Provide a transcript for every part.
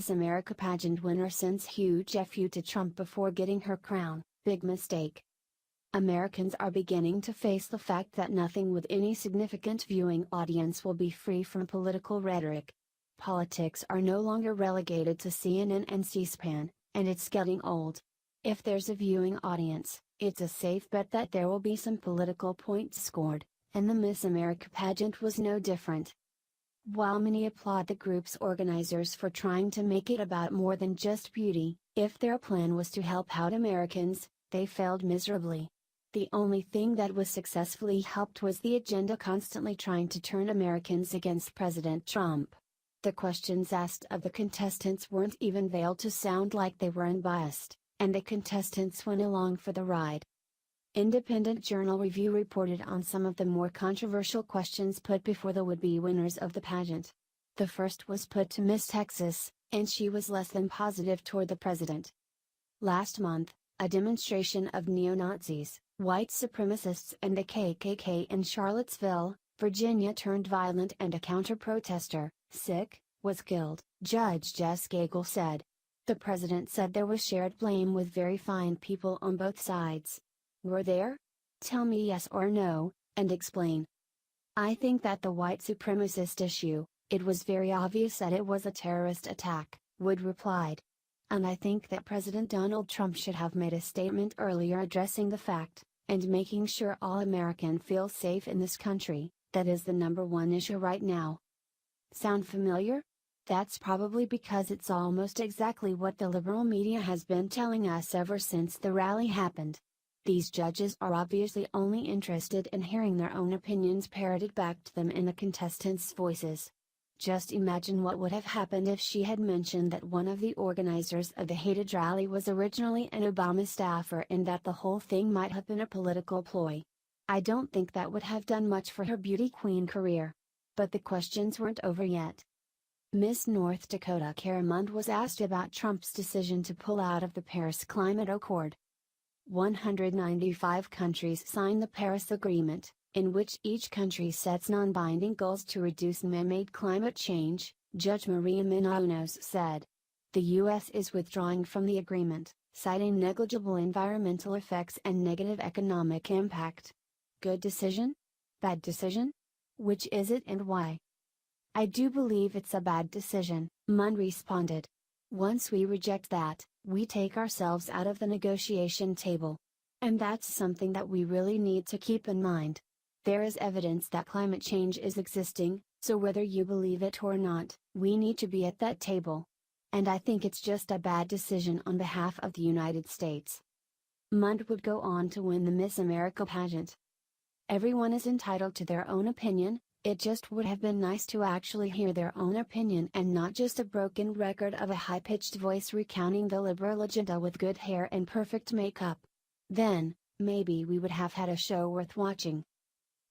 Miss America pageant winner sends huge FU to Trump before getting her crown, big mistake. Americans are beginning to face the fact that nothing with any significant viewing audience will be free from political rhetoric. Politics are no longer relegated to CNN and C-SPAN, and it's getting old. If there's a viewing audience, it's a safe bet that there will be some political points scored, and the Miss America pageant was no different. While many applaud the group's organizers for trying to make it about more than just beauty, if their plan was to help out Americans, they failed miserably. The only thing that was successfully helped was the agenda constantly trying to turn Americans against President Trump. The questions asked of the contestants weren't even veiled to sound like they were unbiased, and the contestants went along for the ride. Independent Journal Review reported on some of the more controversial questions put before the would-be winners of the pageant. The first was put to Miss Texas, and she was less than positive toward the president. Last month, a demonstration of neo-Nazis, white supremacists and the KKK in Charlottesville, Virginia turned violent and a counter-protester, sick, was killed, Judge Jess Gagel said. The president said there was shared blame with very fine people on both sides. Were there? Tell me yes or no, and explain. I think that the white supremacist issue, it was very obvious that it was a terrorist attack, Wood replied. And I think that President Donald Trump should have made a statement earlier addressing the fact, and making sure all Americans feel safe in this country, that is the #1 issue right now. Sound familiar? That's probably because it's almost exactly what the liberal media has been telling us ever since the rally happened. These judges are obviously only interested in hearing their own opinions parroted back to them in the contestants' voices. Just imagine what would have happened if she had mentioned that one of the organizers of the hated rally was originally an Obama staffer and that the whole thing might have been a political ploy. I don't think that would have done much for her beauty queen career. But the questions weren't over yet. Miss North Dakota Kara Mund was asked about Trump's decision to pull out of the Paris Climate Accord. 195 countries signed the Paris Agreement, in which each country sets non-binding goals to reduce man-made climate change, Judge Maria Menounos said. The U.S. is withdrawing from the agreement, citing negligible environmental effects and negative economic impact. Good decision? Bad decision? Which is it and why? I do believe it's a bad decision, Mund responded. Once we reject that, we take ourselves out of the negotiation table. And that's something that we really need to keep in mind. There is evidence that climate change is existing, so whether you believe it or not, we need to be at that table. And I think it's just a bad decision on behalf of the United States. Mund would go on to win the Miss America pageant. Everyone is entitled to their own opinion, it just would have been nice to actually hear their own opinion and not just a broken record of a high-pitched voice recounting the liberal agenda with good hair and perfect makeup. Then, maybe we would have had a show worth watching.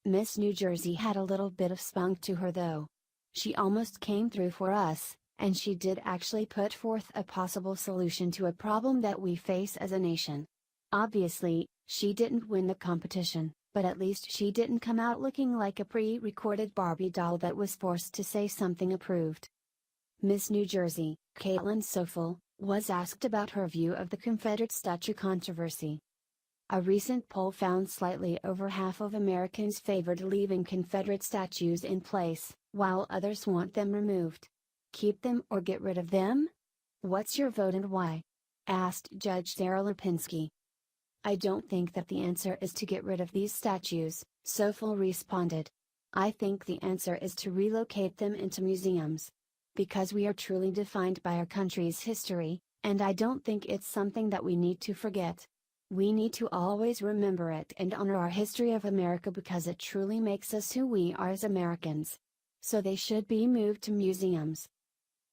Miss New Jersey had a little bit of spunk to her though. She almost came through for us, and she did actually put forth a possible solution to a problem that we face as a nation. Obviously, she didn't win the competition, but at least she didn't come out looking like a pre-recorded Barbie doll that was forced to say something approved. Miss New Jersey, Caitlin Sofel, was asked about her view of the Confederate statue controversy. A recent poll found slightly over half of Americans favored leaving Confederate statues in place, while others want them removed. Keep them or get rid of them? What's your vote and why? Asked Judge Sarah Lipinski. I don't think that the answer is to get rid of these statues, Sofel responded. I think the answer is to relocate them into museums. Because we are truly defined by our country's history, and I don't think it's something that we need to forget. We need to always remember it and honor our history of America because it truly makes us who we are as Americans. So they should be moved to museums.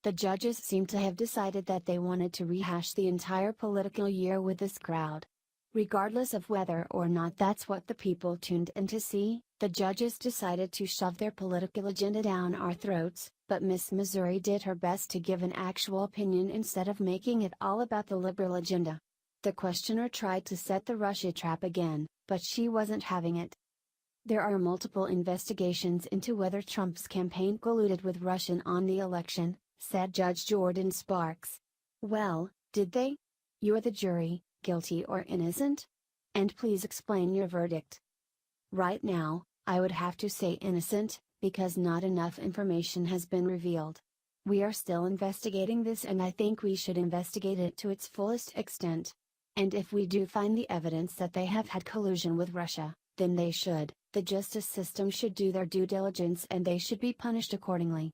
The judges seem to have decided that they wanted to rehash the entire political year with this crowd. Regardless of whether or not that's what the people tuned in to see, the judges decided to shove their political agenda down our throats, but Miss Missouri did her best to give an actual opinion instead of making it all about the liberal agenda. The questioner tried to set the Russia trap again, but she wasn't having it. There are multiple investigations into whether Trump's campaign colluded with Russia on the election, said Judge Jordan Sparks. Well, did they? You're the jury, guilty or innocent? And please explain your verdict. Right now, I would have to say innocent, because not enough information has been revealed. We are still investigating this, and I think we should investigate it to its fullest extent. And if we do find the evidence that they have had collusion with Russia, then the justice system should do their due diligence and they should be punished accordingly.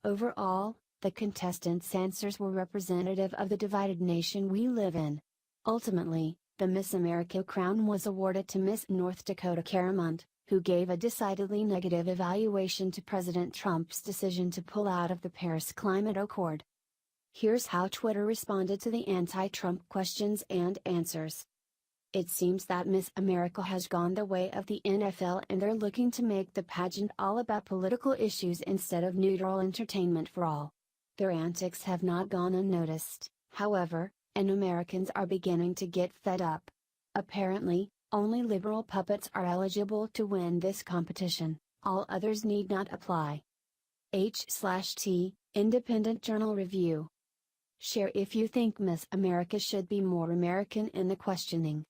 Overall, the contestants' answers were representative of the divided nation we live in. Ultimately, the Miss America crown was awarded to Miss North Dakota Caramont, who gave a decidedly negative evaluation to President Trump's decision to pull out of the Paris Climate Accord. Here's how Twitter responded to the anti-Trump questions and answers. It seems that Miss America has gone the way of the NFL, and they're looking to make the pageant all about political issues instead of neutral entertainment for all. Their antics have not gone unnoticed, however, and Americans are beginning to get fed up. Apparently, only liberal puppets are eligible to win this competition, all others need not apply. H/T, Independent Journal Review. Share if you think Miss America should be more American in the questioning.